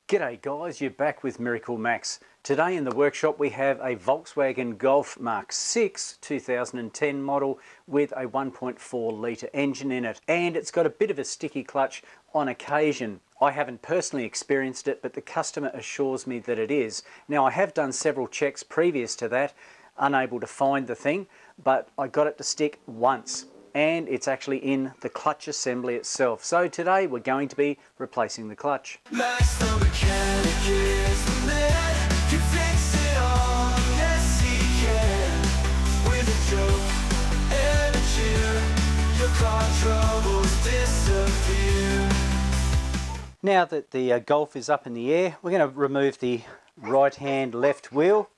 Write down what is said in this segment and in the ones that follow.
G'day guys, you're back with Miracle Max. Today in the workshop we have a Volkswagen Golf MK6 2010 model with a 1.4 litre engine in it, and it's got a bit of a sticky clutch on occasion. I haven't personally experienced it, but the customer assures me that it is. Now I have done several checks previous to that, unable to find the thing, but I got it to stick once. And it's actually in the clutch assembly itself. So today we're going to be replacing the clutch. Max the mechanic is the man who fix it all, yes he can. With a joke and a cheer, your car troubles disappear. Now that the Golf is up in the air, we're going to remove the right hand left wheel.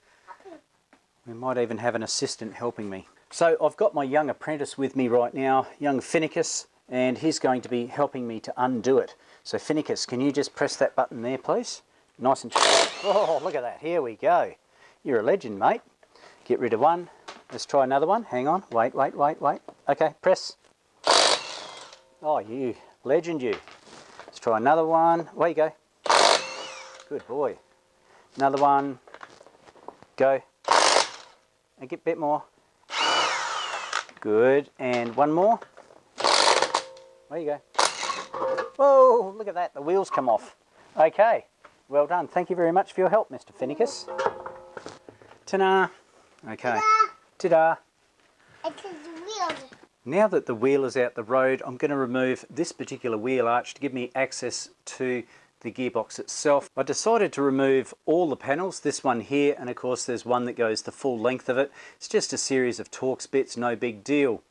We might even have an assistant helping me. So I've got my young apprentice with me right now, young Finnicus, and he's going to be helping me to undo it. So Finnicus, can you just press that button there, please? Nice and tight. Oh, look at that. Here we go. You're a legend, mate. Get rid of one. Let's try another one. Hang on. Wait. Okay, press. Oh, you legend, you. Let's try another one. Away you go. Good boy. Another one. Go. And get a bit more. Good, and one more. There you go. Whoa, look at that, the wheels come off. Okay, well done. Thank you very much for your help, Mr. Finnicus. Ta-da. Okay, ta-da. Now that the wheel is out the road, I'm going to remove this particular wheel arch to give me access to the gearbox itself. I decided to remove all the panels, this one here, and of course there's one that goes the full length of it. It's just a series of Torx bits, no big deal.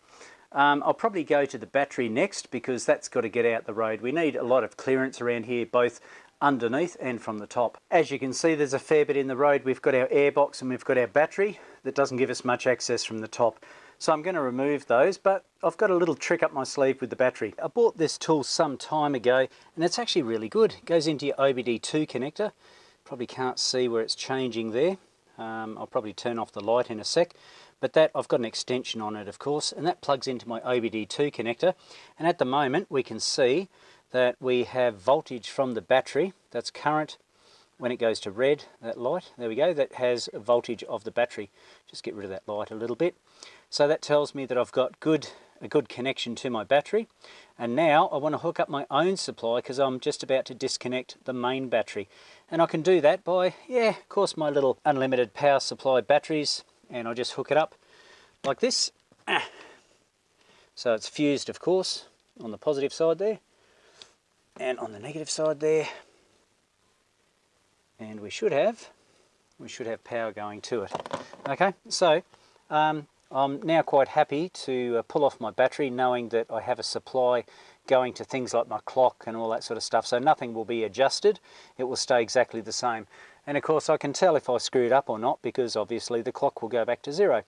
I'll probably go to the battery next because that's got to get out the road. We need a lot of clearance around here, both underneath and from the top. As you can see, there's a fair bit in the road. We've got our airbox and we've got our battery that doesn't give us much access from the top. So I'm going to remove those, but I've got a little trick up my sleeve with the battery. I bought this tool some time ago and it's actually really good. It goes into your OBD2 connector. Probably can't see where it's changing there. I'll probably turn off the light in a sec. But that, I've got an extension on it of course, and that plugs into my OBD2 connector. And at the moment we can see that we have voltage from the battery. That's current. When it goes to red, that light, there we go, that has a voltage of the battery. Just get rid of that light a little bit. So that tells me that I've got a good connection to my battery. And now I want to hook up my own supply because I'm just about to disconnect the main battery. And I can do that by, of course, my little unlimited power supply batteries. And I'll just hook it up like this. So it's fused, of course, on the positive side there. And on the negative side there. And we should have power going to it. Okay, so I'm now quite happy to pull off my battery knowing that I have a supply going to things like my clock and all that sort of stuff, so nothing will be adjusted. It will stay exactly the same. And of course I can tell if I screwed up or not because obviously the clock will go back to zero.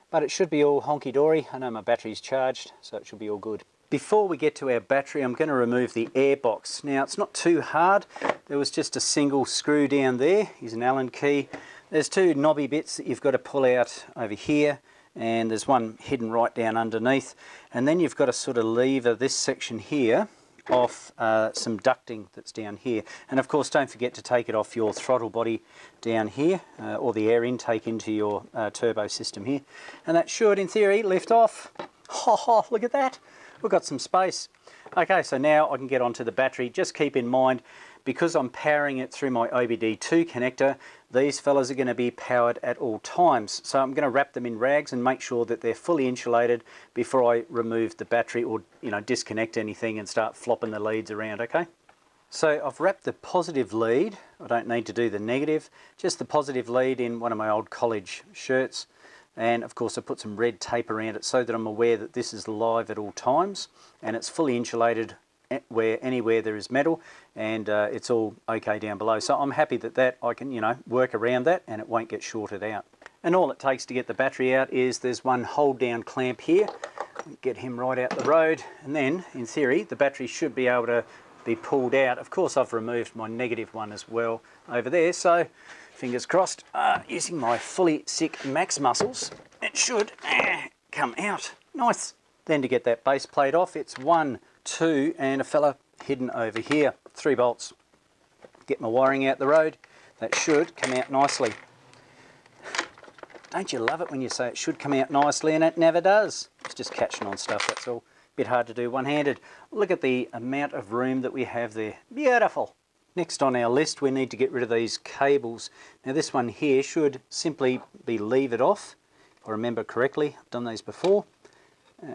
But it should be all honky-dory. I know my battery's charged, so it should be all good. Before we get to our battery, I'm going to remove the airbox. Now, it's not too hard. There was just a single screw down there. Here's an Allen key. There's two knobby bits that you've got to pull out over here, and there's one hidden right down underneath. And then you've got to sort of lever this section here off some ducting that's down here. And of course, don't forget to take it off your throttle body down here, or the air intake into your turbo system here. And that should, in theory, lift off. Oh, look at that. We've got some space. Okay, so now I can get onto the battery. Just keep in mind, because I'm powering it through my OBD2 connector, these fellas are going to be powered at all times. So I'm going to wrap them in rags and make sure that they're fully insulated before I remove the battery or, disconnect anything and start flopping the leads around, okay? So I've wrapped the positive lead. I don't need to do the negative, just the positive lead in one of my old college shirts. And of course I put some red tape around it so that I'm aware that this is live at all times and it's fully insulated anywhere there is metal, and it's all okay down below. So I'm happy that I can work around that and it won't get shorted out. And all it takes to get the battery out is there's one hold down clamp here. Get him right out the road, and then in theory the battery should be able to be pulled out. Of course I've removed my negative one as well over there, so fingers crossed, using my fully sick max muscles, it should come out. Nice. Then to get that base plate off, it's 1, 2 and a fella hidden over here. 3 bolts. get my wiring out the road. That should come out nicely. Don't you love it when you say it should come out nicely and it never does? It's just catching on stuff, that's all. Bit hard to do one-handed. Look at the amount of room that we have there. Beautiful. Next on our list, we need to get rid of these cables. Now this one here should simply be levered off. If I remember correctly, I've done these before.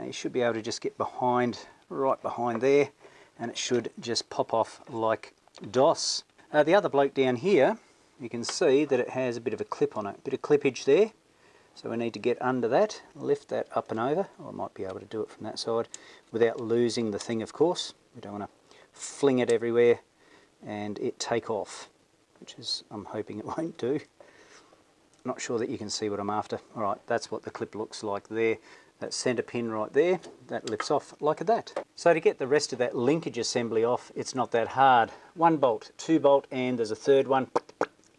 You should be able to just get behind, right behind there, and it should just pop off like DOS. The other bloke down here, you can see that it has a bit of a clip on it, a bit of clippage there. So we need to get under that, lift that up and over. I might be able to do it from that side without losing the thing, of course. We don't want to fling it everywhere and it take off, which is, I'm hoping it won't do. Not sure that you can see what I'm after. Alright, that's what the clip looks like there. That centre pin right there, that lifts off like that. So to get the rest of that linkage assembly off, it's not that hard. 1 bolt, 2 bolt, and there's a third one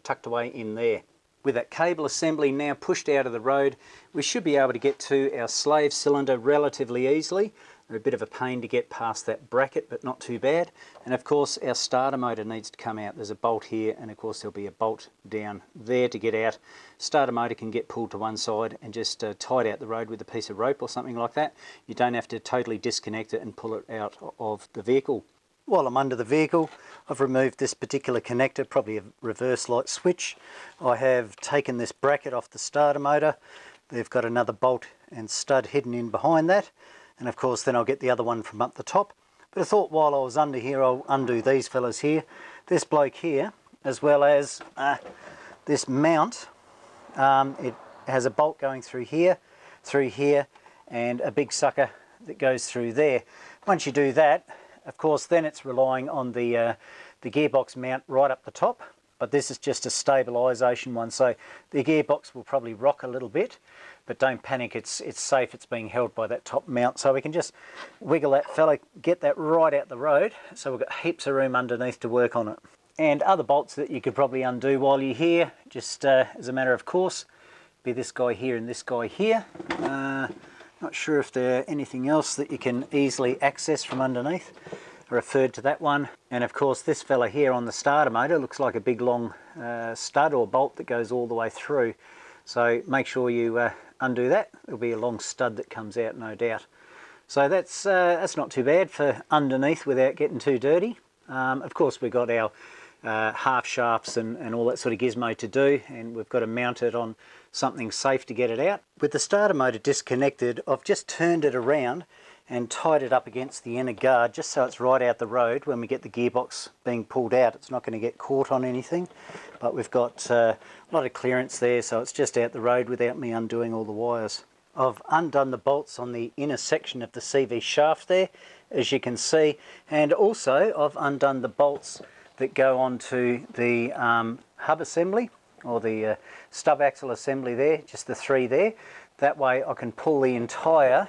tucked away in there. With that cable assembly now pushed out of the road, we should be able to get to our slave cylinder relatively easily. They're a bit of a pain to get past that bracket, but not too bad. And of course our starter motor needs to come out. There's a bolt here, and of course there'll be a bolt down there to get out. Starter motor can get pulled to one side and just tied out the road with a piece of rope or something like that. You don't have to totally disconnect it and pull it out of the vehicle. While I'm under the vehicle, I've removed this particular connector, probably a reverse light switch. I have taken this bracket off the starter motor. They've got another bolt and stud hidden in behind that. And of course then I'll get the other one from up the top. But I thought while I was under here, I'll undo these fellas here. This bloke here, as well as this mount. It has a bolt going through here, and a big sucker that goes through there. Once you do that, of course, then it's relying on the gearbox mount right up the top, but this is just a stabilisation one, so the gearbox will probably rock a little bit, but don't panic, it's safe, it's being held by that top mount, so we can just wiggle that fella, get that right out the road, so we've got heaps of room underneath to work on it. And other bolts that you could probably undo while you're here, just as a matter of course, be this guy here and this guy here. Not sure if there's anything else that you can easily access from underneath. I referred to that one. And of course this fella here on the starter motor looks like a big long stud or bolt that goes all the way through. So make sure you undo that. There'll be a long stud that comes out, no doubt. So that's not too bad for underneath without getting too dirty. Of course we've got our half shafts and all that sort of gizmo to do, and we've got to mount it on something safe to get it out. With the starter motor disconnected, I've just turned it around and tied it up against the inner guard just so it's right out the road. When we get the gearbox being pulled out, it's not going to get caught on anything, but we've got a lot of clearance there, so it's just out the road without me undoing all the wires. I've undone the bolts on the inner section of the CV shaft there, as you can see, and also I've undone the bolts that go onto the hub assembly, or the stub axle assembly there, just the 3 there. That way I can pull the entire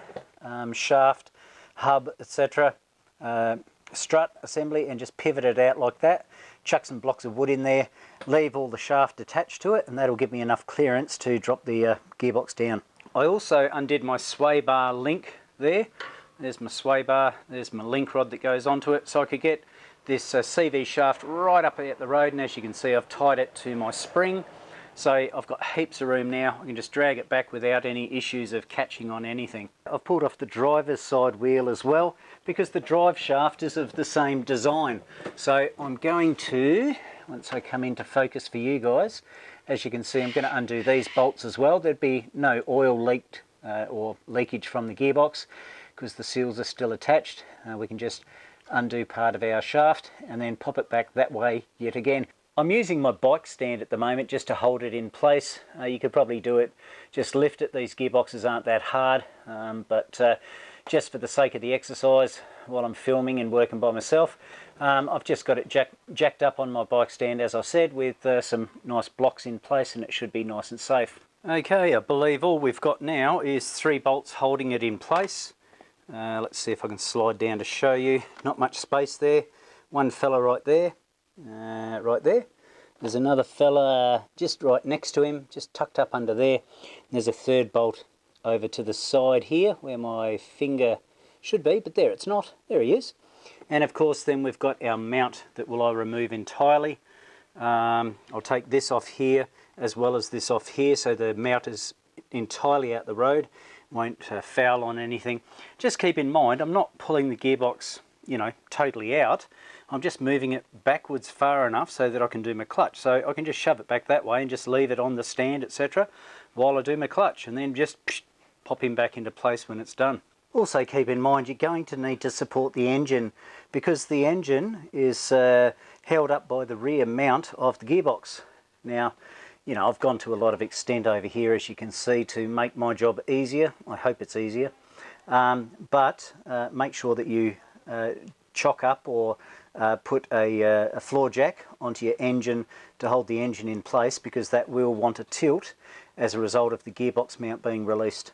shaft, hub, etc. Strut assembly and just pivot it out like that, chuck some blocks of wood in there, leave all the shaft attached to it, and that'll give me enough clearance to drop the gearbox down. I also undid my sway bar link there. There's my sway bar, there's my link rod that goes onto it, so I could get this CV shaft right up at the road, and as you can see I've tied it to my spring, so I've got heaps of room now. I can just drag it back without any issues of catching on anything. I've pulled off the driver's side wheel as well because the drive shaft is of the same design. So I'm going to, once I come into focus for you guys, as you can see I'm going to undo these bolts as well. There'd be no oil leaked or leakage from the gearbox because the seals are still attached. We can just undo part of our shaft and then pop it back that way yet again. I'm using my bike stand at the moment just to hold it in place. You could probably do it, just lift it. These gearboxes aren't that hard, but just for the sake of the exercise while I'm filming and working by myself, I've just got it jacked up on my bike stand, as I said, with some nice blocks in place, and it should be nice and safe. Okay, I believe all we've got now is 3 bolts holding it in place. Let's see if I can slide down to show you. Not much space there. One fella right there, right there. There's another fella just right next to him, just tucked up under there. And there's a 3rd bolt over to the side here where my finger should be, but there it's not. There he is. And of course then we've got our mount that will I remove entirely. I'll take this off here as well as this off here, so the mount is entirely out the road, won't foul on anything. Just keep in mind, I'm not pulling the gearbox, you know, totally out. I'm just moving it backwards far enough so that I can do my clutch. So I can just shove it back that way and just leave it on the stand, etc., while I do my clutch, and then just pop him back into place when it's done. Also keep in mind, you're going to need to support the engine, because the engine is held up by the rear mount of the gearbox. Now, you know, I've gone to a lot of extent over here, as you can see, to make my job easier. I hope it's easier. But make sure that you chock up or put a floor jack onto your engine to hold the engine in place, because that will want to tilt as a result of the gearbox mount being released.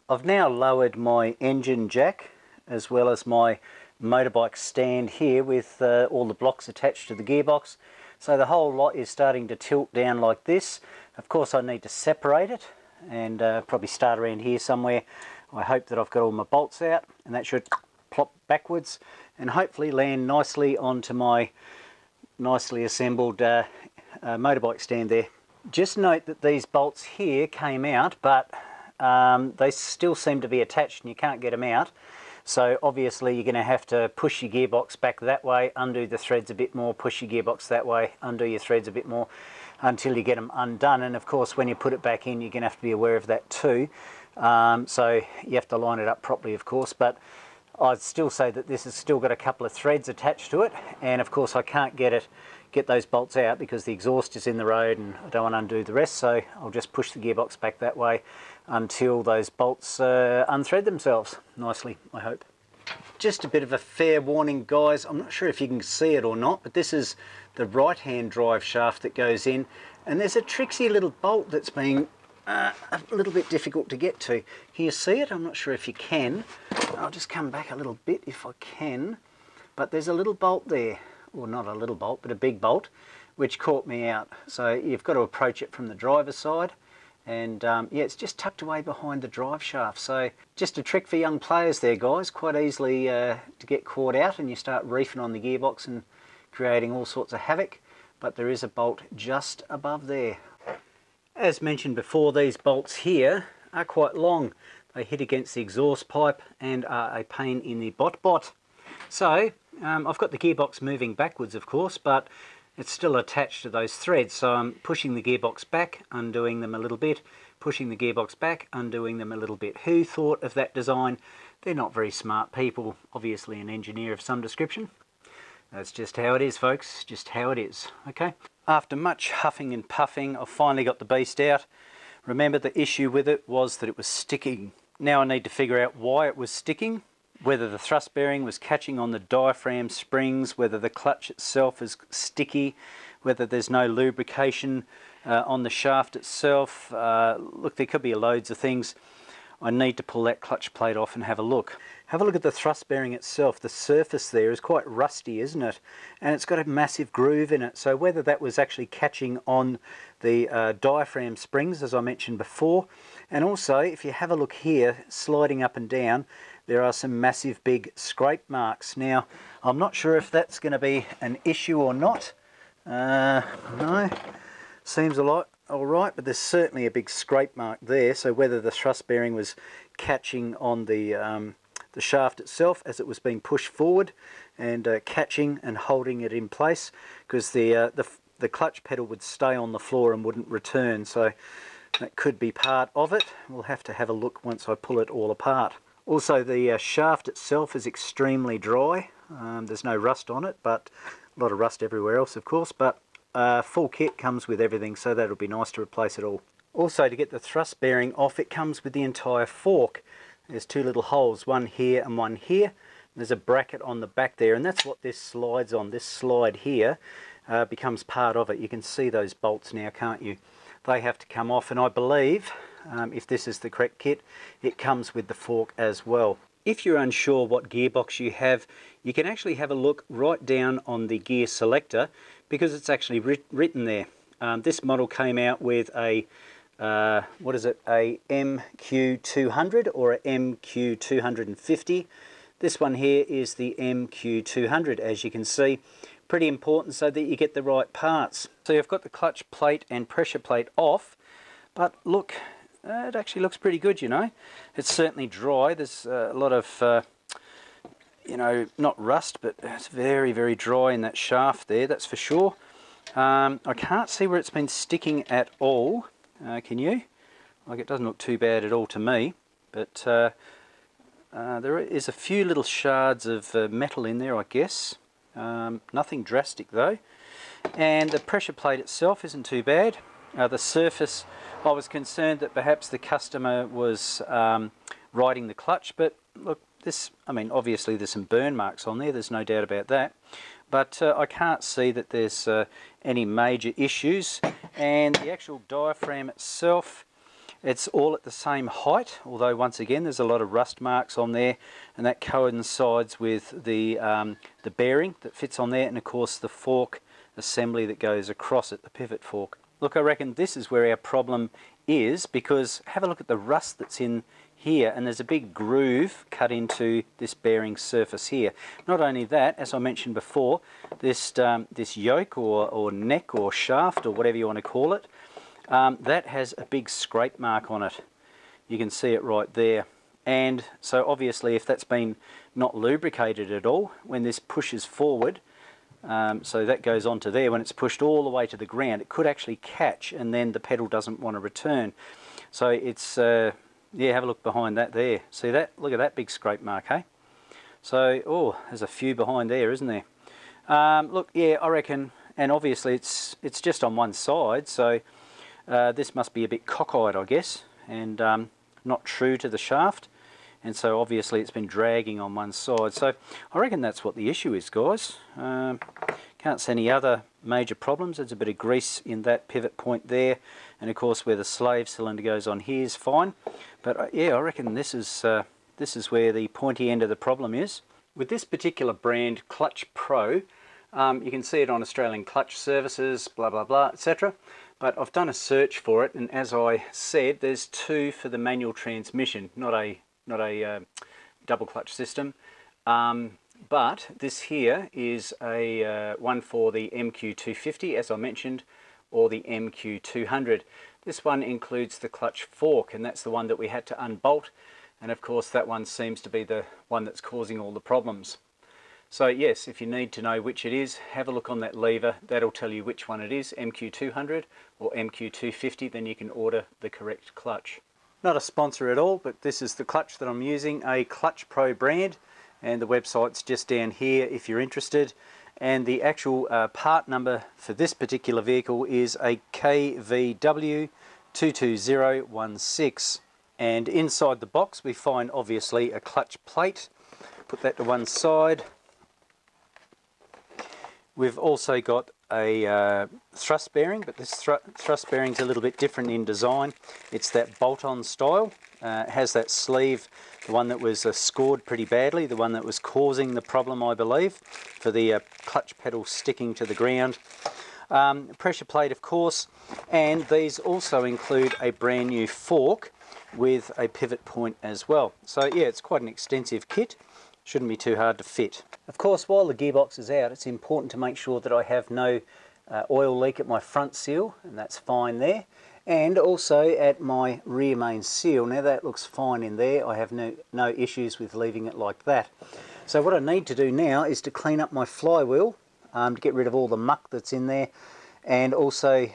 I've now lowered my engine jack as well as my motorbike stand here with all the blocks attached to the gearbox. So the whole lot is starting to tilt down like this. Of course I need to separate it, and probably start around here somewhere. I hope that I've got all my bolts out, and that should plop backwards and hopefully land nicely onto my nicely assembled motorbike stand there. Just note that these bolts here came out, but they still seem to be attached and you can't get them out. So obviously you're going to have to push your gearbox back that way, undo the threads a bit more, push your gearbox that way, undo your threads a bit more until you get them undone. And of course when you put it back in, you're going to have to be aware of that too. So you have to line it up properly, of course, but I'd still say that this has still got a couple of threads attached to it, and of course I can't get those bolts out because the exhaust is in the road and I don't want to undo the rest, so I'll just push the gearbox back that way until those bolts unthread themselves nicely, I hope. Just a bit of a fair warning, guys, I'm not sure if you can see it or not, but this is the right hand drive shaft that goes in, and there's a tricksy little bolt that's being a little bit difficult to get to. Can you see it? I'm not sure if you can. I'll just come back a little bit if I can, but there's a little bolt there, or not a little bolt, but a big bolt, which caught me out. So you've got to approach it from the driver's side, and yeah, it's just tucked away behind the drive shaft. So just a trick for young players there, guys, quite easily to get caught out and you start reefing on the gearbox and creating all sorts of havoc, but there is a bolt just above there. As mentioned before, these bolts here are quite long. They hit against the exhaust pipe and are a pain in the bot. So I've got the gearbox moving backwards, of course, but it's still attached to those threads. So I'm pushing the gearbox back, undoing them a little bit, pushing the gearbox back, undoing them a little bit. Who thought of that design? They're not very smart people, obviously an engineer of some description. That's just how it is, folks, just how it is, okay? After much huffing and puffing, I've finally got the beast out. Remember, the issue with it was that it was sticking. Now I need to figure out why it was sticking, whether the thrust bearing was catching on the diaphragm springs, whether the clutch itself is sticky, whether there's no lubrication on the shaft itself. Look, there could be loads of things. I need to pull that clutch plate off and have a look. Have a look at the thrust bearing itself. The surface there is quite rusty, isn't it? And it's got a massive groove in it. So whether that was actually catching on the diaphragm springs, as I mentioned before, and also if you have a look here, sliding up and down, there are some massive big scrape marks. Now, I'm not sure if that's going to be an issue or not. No, seems a lot all right, but there's certainly a big scrape mark there. So whether the thrust bearing was catching on the shaft itself as it was being pushed forward and catching and holding it in place, because the clutch pedal would stay on the floor and wouldn't return. So that could be part of it. We'll have to have a look once I pull it all apart. Also, the shaft itself is extremely dry. There's no rust on it, but a lot of rust everywhere else, of course, but full kit comes with everything, so that'll be nice to replace it all. Also, to get the thrust bearing off, it comes with the entire fork. There's two little holes, one here and one here. There's a bracket on the back there, and that's what this slides on. This slide here becomes part of it. You can see those bolts now, can't you? They have to come off, and I believe, if this is the correct kit, it comes with the fork as well. If you're unsure what gearbox you have, you can actually have a look right down on the gear selector, because it's actually written there. This model came out with a what is it, a MQ200 or a MQ250. This one here is the MQ200, as you can see, Pretty important so that you get the right parts. So you've got the clutch plate and pressure plate off, but look, it actually looks pretty good, you know. It's certainly dry. There's a lot of, you know, not rust, but it's very, very dry in that shaft there, that's for sure. I can't see where it's been sticking at all. Can you? Like, it doesn't look too bad at all to me, but there is a few little shards of metal in there, I guess. Nothing drastic though. And the pressure plate itself isn't too bad. The surface, I was concerned that perhaps the customer was riding the clutch, but look, this, I mean, obviously there's some burn marks on there, there's no doubt about that. But I can't see that there's any major issues. And the actual diaphragm itself, it's all at the same height, although once again there's a lot of rust marks on there, and that coincides with the bearing that fits on there, and of course the fork assembly that goes across it, the pivot fork. Look, I reckon this is where our problem is, because have a look at the rust that's in here, and there's a big groove cut into this bearing surface here. Not only that, as I mentioned before, this yoke or neck or shaft or whatever you want to call it, that has a big scrape mark on it. You can see it right there. And so obviously if that's been not lubricated at all, when this pushes forward, so that goes onto there, when it's pushed all the way to the ground, it could actually catch, and then the pedal doesn't want to return. So it's, yeah, have a look behind that there. See that? Look at that big scrape mark, hey? So, oh, there's a few behind there, isn't there? Look, yeah, I reckon, and obviously it's just on one side, so this must be a bit cockeyed, I guess, and not true to the shaft, and so obviously it's been dragging on one side. So I reckon that's what the issue is, guys. Can't see any other major problems. There's a bit of grease in that pivot point there, and of course where the slave cylinder goes on here is fine. But yeah, I reckon this is where the pointy end of the problem is. With this particular brand, Clutch Pro, you can see it on Australian Clutch Services, blah blah blah, etc. But I've done a search for it, and as I said, there's two for the manual transmission, not a double clutch system. But this here is a one for the MQ250, as I mentioned, or the MQ200. This one includes the clutch fork, and that's the one that we had to unbolt, and of course that one seems to be the one that's causing all the problems. So yes, if you need to know which it is, have a look on that lever. That'll tell you which one it is, MQ200 or MQ250, then you can order the correct clutch. Not a sponsor at all, but this is the clutch that I'm using, a Clutch Pro brand, and the website's just down here if you're interested. And the actual part number for this particular vehicle is a KVW 22016. And inside the box we find obviously a clutch plate. Put that to one side. We've also got a thrust bearing, but this thrust bearing is a little bit different in design. It's that bolt-on style. It has that sleeve, the one that was scored pretty badly, the one that was causing the problem, I believe, for the clutch pedal sticking to the ground. Pressure plate, of course, and these also include a brand new fork with a pivot point as well. So yeah, it's quite an extensive kit. Shouldn't be too hard to fit. Of course, while the gearbox is out, it's important to make sure that I have no oil leak at my front seal, and that's fine there. And also at my rear main seal. Now that looks fine in there. I have no issues with leaving it like that. So what I need to do now is to clean up my flywheel to get rid of all the muck that's in there, and also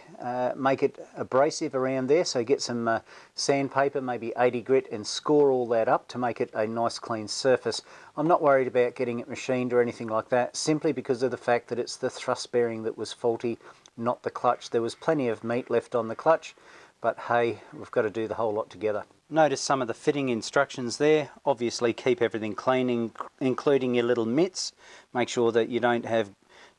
make it abrasive around there. So get some sandpaper, maybe 80 grit, and score all that up to make it a nice clean surface. I'm not worried about getting it machined or anything like that, simply because of the fact that it's the thrust bearing that was faulty, not the clutch. There was plenty of meat left on the clutch, but hey, we've got to do the whole lot together. Notice some of the fitting instructions there. Obviously keep everything clean, including your little mitts. Make sure that you don't have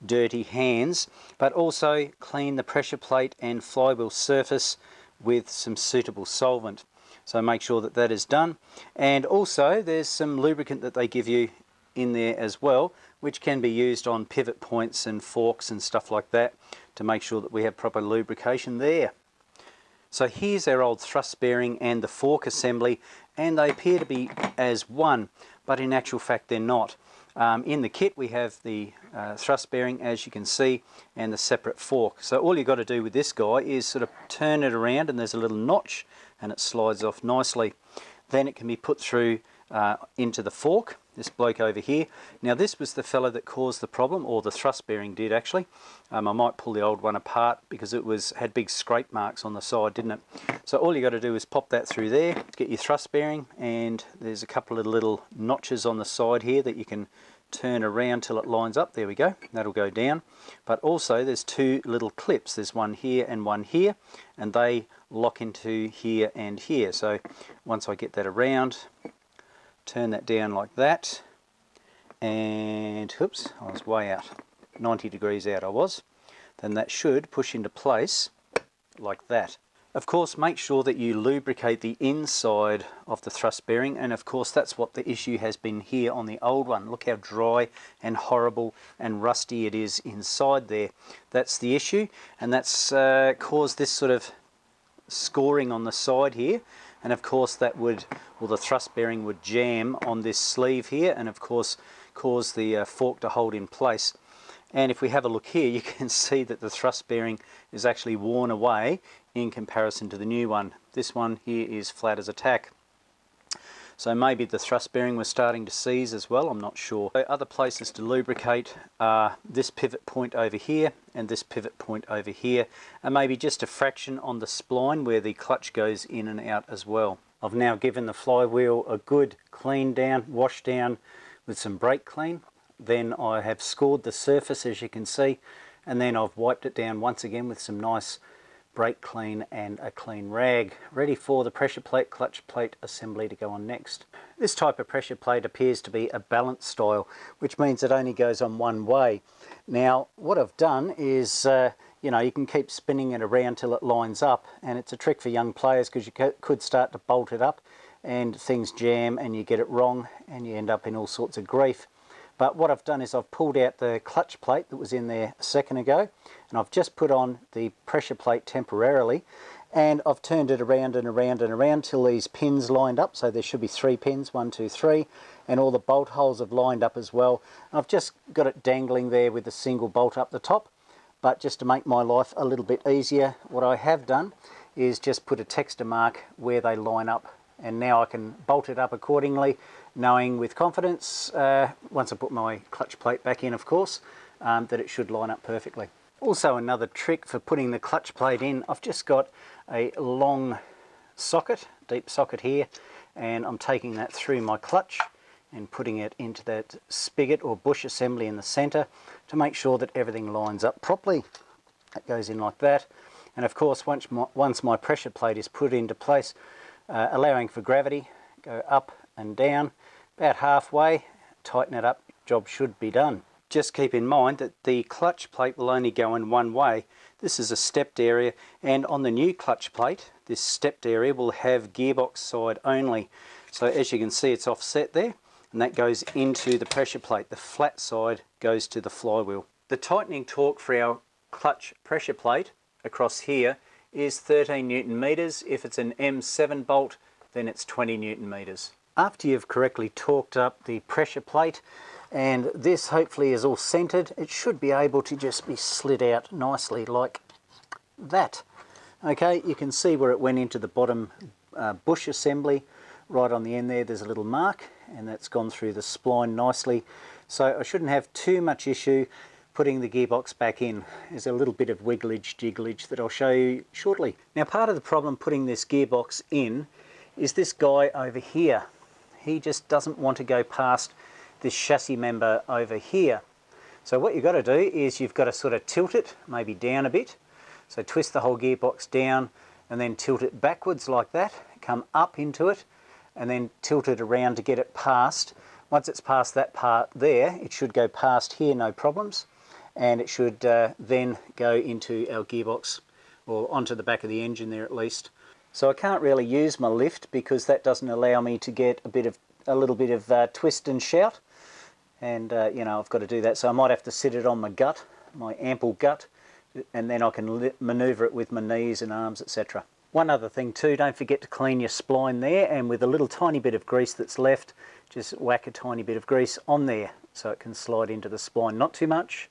dirty hands, but also clean the pressure plate and flywheel surface with some suitable solvent. So make sure that that is done. And also there's some lubricant that they give you in there as well, which can be used on pivot points and forks and stuff like that to make sure that we have proper lubrication there. So here's our old thrust bearing and the fork assembly, and they appear to be as one, but in actual fact they're not. In the kit we have the thrust bearing, as you can see, and the separate fork. So all you've got to do with this guy is sort of turn it around, and there's a little notch and it slides off nicely. Then it can be put through into the fork, this bloke over here. Now this was the fellow that caused the problem, or the thrust bearing did actually. I might pull the old one apart because it had big scrape marks on the side, didn't it? So all you got to do is pop that through there, get your thrust bearing, and there's a couple of little notches on the side here that you can turn around till it lines up. There we go, that'll go down. But also there's two little clips, there's one here and one here, and they lock into here and here. So once I get that around, turn that down like that, and oops, I was way out, 90 degrees out I was, then that should push into place like that. Of course, make sure that you lubricate the inside of the thrust bearing, and of course that's what the issue has been here on the old one. Look how dry and horrible and rusty it is inside there. That's the issue, and that's caused this sort of scoring on the side here, and of course that would, well, the thrust bearing would jam on this sleeve here, and of course cause the fork to hold in place. And if we have a look here, you can see that the thrust bearing is actually worn away in comparison to the new one. This one here is flat as a tack. So maybe the thrust bearing was starting to seize as well, I'm not sure. So other places to lubricate are this pivot point over here and this pivot point over here, and maybe just a fraction on the spline where the clutch goes in and out as well. I've now given the flywheel a good clean down, wash down with some brake clean. Then I have scored the surface, as you can see, and then I've wiped it down once again with some nice brake clean and a clean rag, ready for the pressure plate clutch plate assembly to go on next. This type of pressure plate appears to be a balance style, which means it only goes on one way. Now what I've done is you know, you can keep spinning it around till it lines up, and it's a trick for young players because you could start to bolt it up and things jam and you get it wrong and you end up in all sorts of grief. But what I've done is I've pulled out the clutch plate that was in there a second ago, and I've just put on the pressure plate temporarily, and I've turned it around and around and around till these pins lined up. So there should be 3 pins, 1, 2, 3, and all the bolt holes have lined up as well. I've just got it dangling there with a single bolt up the top, but just to make my life a little bit easier, what I have done is just put a texture mark where they line up, and now I can bolt it up accordingly, knowing with confidence, once I put my clutch plate back in of course, that it should line up perfectly. Also another trick for putting the clutch plate in, I've just got a long socket, deep socket here, and I'm taking that through my clutch and putting it into that spigot or bush assembly in the centre to make sure that everything lines up properly. That goes in like that, and of course once my pressure plate is put into place, allowing for gravity, go up and down, about halfway, tighten it up, job should be done. Just keep in mind that the clutch plate will only go in one way. This is a stepped area, and on the new clutch plate, this stepped area will have gearbox side only. So as you can see, it's offset there, and that goes into the pressure plate. The flat side goes to the flywheel. The tightening torque for our clutch pressure plate across here is 13 Newton meters. If it's an M7 bolt, then it's 20 Newton meters. After you've correctly torqued up the pressure plate, and this hopefully is all centered, it should be able to just be slid out nicely like that. Okay, you can see where it went into the bottom bush assembly. Right on the end there, there's a little mark, and that's gone through the spline nicely. So I shouldn't have too much issue putting the gearbox back in. There's a little bit of wigglage jigglage that I'll show you shortly. Now part of the problem putting this gearbox in is this guy over here. He just doesn't want to go past this chassis member over here. So what you've got to do is you've got to sort of tilt it maybe down a bit. So twist the whole gearbox down and then tilt it backwards like that, come up into it, and then tilt it around to get it past. Once it's past that part there, it should go past here, no problems, and it should then go into our gearbox, or onto the back of the engine there at least. So I can't really use my lift because that doesn't allow me to get a little bit of twist and shout, and you know, I've got to do that, so I might have to sit it on my gut, my ample gut, and then I can manoeuvre it with my knees and arms, etc. One other thing too, don't forget to clean your spline there, and with a little tiny bit of grease that's left, just whack a tiny bit of grease on there. so it can slide into the spline. Not too much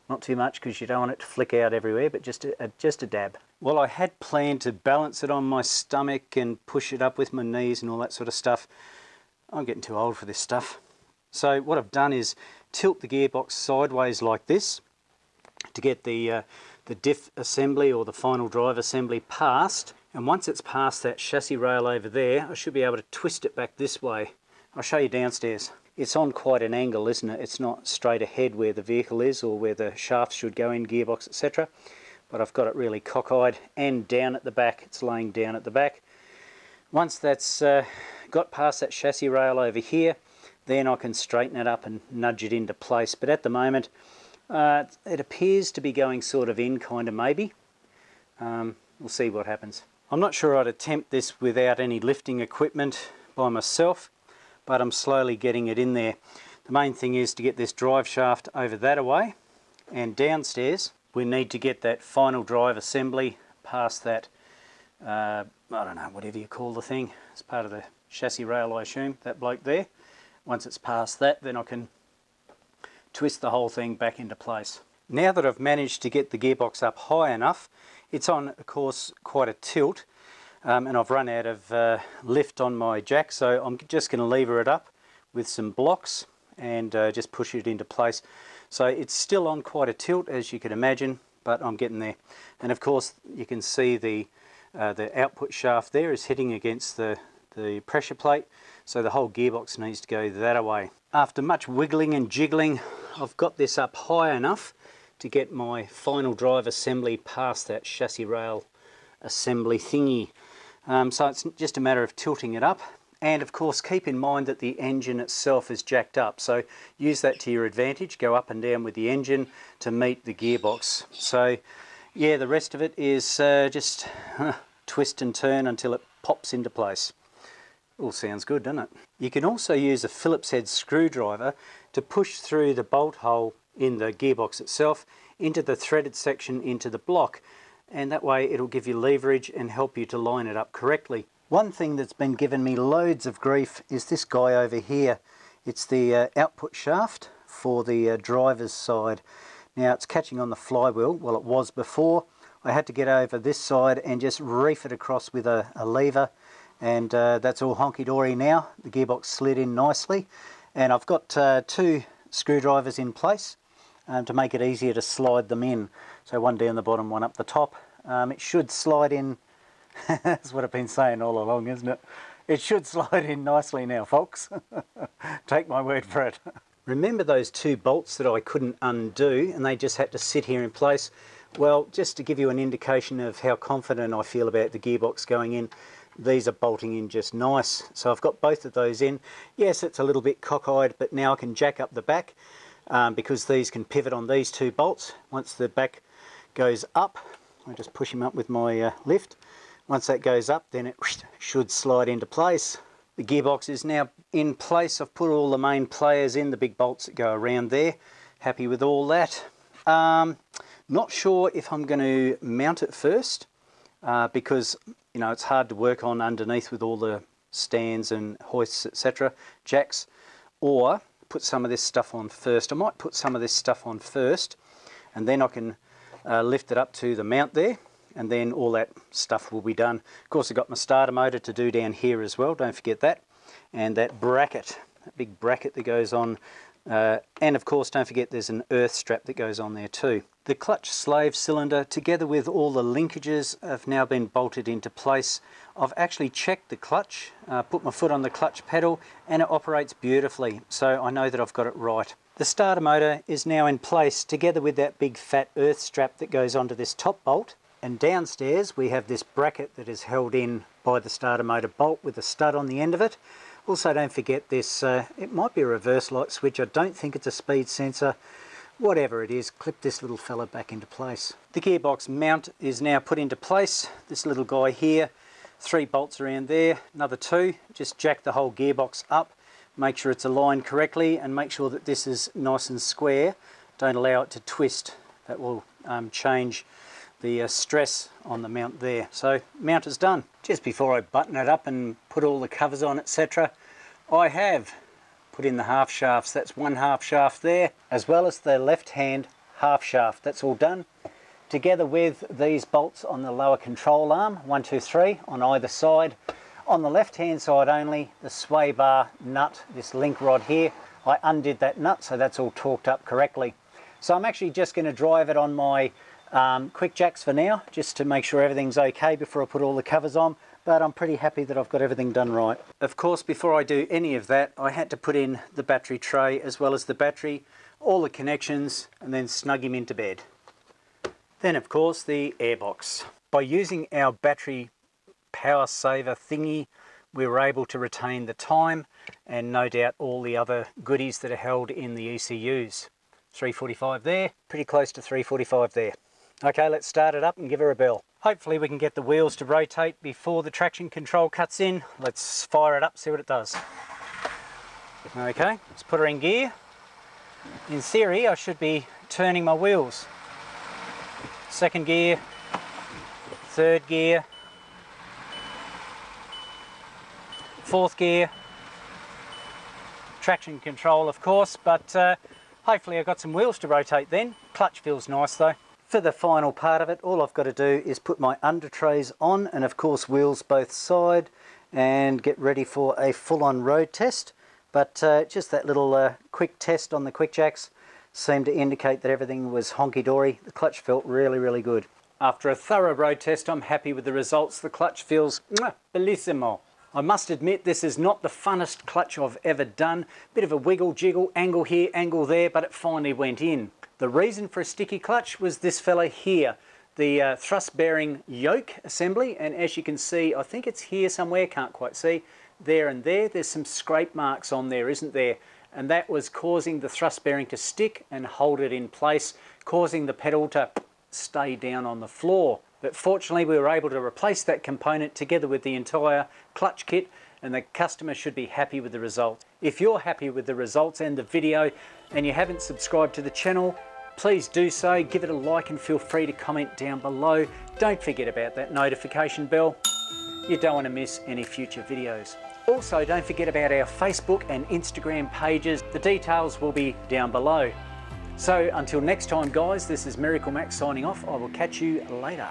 because you don't want it to flick out everywhere, but just a dab. Well, I had planned to balance it on my stomach and push it up with my knees and all that sort of stuff. I'm getting too old for this stuff. So what I've done is tilt the gearbox sideways like this to get the diff assembly or the final drive assembly past. And once it's past that chassis rail over there, I should be able to twist it back this way. I'll show you downstairs. It's on quite an angle, isn't it? It's not straight ahead where the vehicle is or where the shafts should go in, gearbox, etc. But I've got it really cockeyed, and down at the back, it's laying down at the back. Once that's got past that chassis rail over here, then I can straighten it up and nudge it into place. But at the moment, it appears to be going sort of in, kind of maybe. We'll see what happens. I'm not sure I'd attempt this without any lifting equipment by myself, but I'm slowly getting it in there. The main thing is to get this drive shaft over that away, and downstairs we need to get that final drive assembly past that, I don't know, whatever you call the thing. It's part of the chassis rail, I assume, that bloke there. Once it's past that, then I can twist the whole thing back into place. Now that I've managed to get the gearbox up high enough, it's on, of course, quite a tilt, and I've run out of lift on my jack, so I'm just going to lever it up with some blocks and just push it into place. So it's still on quite a tilt, as you can imagine, but I'm getting there. And of course, you can see the output shaft there is hitting against the pressure plate, so the whole gearbox needs to go that way. After much wiggling and jiggling, I've got this up high enough to get my final drive assembly past that chassis rail assembly thingy. So it's just a matter of tilting it up, and of course keep in mind that the engine itself is jacked up, so use that to your advantage. Go up and down with the engine to meet the gearbox. So yeah, the rest of it is just twist and turn until it pops into place. All sounds good, doesn't it? You can also use a Phillips head screwdriver to push through the bolt hole in the gearbox itself into the threaded section into the block, and that way it'll give you leverage and help you to line it up correctly. One thing that's been giving me loads of grief is this guy over here. It's the output shaft for the driver's side. Now it's catching on the flywheel, well it was before. I had to get over this side and just reef it across with a lever, and that's all honky-dory now. The gearbox slid in nicely, and I've got two screwdrivers in place to make it easier to slide them in. So one down the bottom, one up the top. It should slide in, that's what I've been saying all along, isn't it? It should slide in nicely now, folks. Take my word for it. Remember those two bolts that I couldn't undo and they just had to sit here in place? Well, just to give you an indication of how confident I feel about the gearbox going in, these are bolting in just nice. So I've got both of those in. Yes, it's a little bit cockeyed, but now I can jack up the back because these can pivot on these two bolts. Once the back goes up, I just push him up with my lift. Once that goes up, then it should slide into place. The gearbox is now in place. I've put all the main players in, the big bolts that go around there. Happy with all that. Not sure if I'm going to mount it first because you know it's hard to work on underneath with all the stands and hoists, etc., jacks, or put some of this stuff on first. I might put some of this stuff on first, and then I can lift it up to the mount there, and then all that stuff will be done. Of course, I've got my starter motor to do down here as well, don't forget that, and that bracket, that big bracket that goes on, and of course don't forget there's an earth strap that goes on there too. The clutch slave cylinder, together with all the linkages, have now been bolted into place. I've actually checked the clutch, put my foot on the clutch pedal, and it operates beautifully, so I know that I've got it right. The starter motor is now in place, together with that big fat earth strap that goes onto this top bolt. And downstairs we have this bracket that is held in by the starter motor bolt with a stud on the end of it. Also don't forget this, it might be a reverse light switch, I don't think it's a speed sensor. Whatever it is, clip this little fella back into place. The gearbox mount is now put into place. This little guy here, 3 bolts around there, another 2. Just jack the whole gearbox up, make sure it's aligned correctly, and make sure that this is nice and square. Don't allow it to twist. That will change the stress on the mount there. So mount is done. Just before I button it up and put all the covers on, etc., I have put in the half shafts. That's one half shaft there, as well as the left-hand half shaft. That's all done, together with these bolts on the lower control arm, 1, 2, 3 on either side. On the left-hand side only, the sway bar nut, this link rod here, I undid that nut, so that's all torqued up correctly. So I'm actually just going to drive it on my quick jacks for now, just to make sure everything's okay before I put all the covers on, but I'm pretty happy that I've got everything done right. Of course, before I do any of that, I had to put in the battery tray as well as the battery, all the connections, and then snug him into bed. Then of course the airbox. By using our battery power saver thingy, we were able to retain the time and no doubt all the other goodies that are held in the ECUs. 345 there, pretty close to 345 there. Okay, let's start it up and give her a bell. Hopefully we can get the wheels to rotate before the traction control cuts in. Let's fire it up, see what it does. Okay, let's put her in gear. In theory, I should be turning my wheels. Second gear, third gear, fourth gear, traction control of course, but hopefully I've got some wheels to rotate then. Clutch feels nice though. For the final part of it, all I've got to do is put my under trays on and of course wheels both side and get ready for a full-on road test. But just that little quick test on the quick jacks seemed to indicate that everything was honky-dory. The clutch felt really, really good. After a thorough road test, I'm happy with the results. The clutch feels bellissimo. I must admit this is not the funnest clutch I've ever done. Bit of a wiggle jiggle, angle here, angle there, but it finally went in. The reason for a sticky clutch was this fella here, the thrust bearing yoke assembly, and as you can see, I think it's here somewhere, can't quite see, there and there, there's some scrape marks on there, isn't there? And that was causing the thrust bearing to stick and hold it in place, causing the pedal to stay down on the floor. But fortunately we were able to replace that component together with the entire clutch kit, and the customer should be happy with the result. If you're happy with the results and the video and you haven't subscribed to the channel, please do so, give it a like and feel free to comment down below. Don't forget about that notification bell. You don't want to miss any future videos. Also, don't forget about our Facebook and Instagram pages. The details will be down below. So until next time guys, this is Miracle Max signing off. I will catch you later.